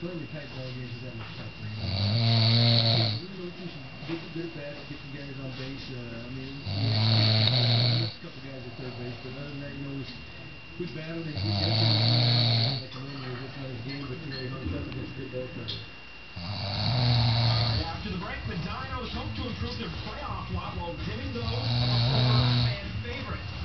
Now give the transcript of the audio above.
playing the tight ball games is that much tougher. Really do some good at bats, get some guys on base. I mean, a couple guys at third base, but other than that, we battled and we got like normally it's not his game, but he hung tough against good ball players. After the break, the Dinos hope to improve their playoff lot while dimming those of a former fan favorite.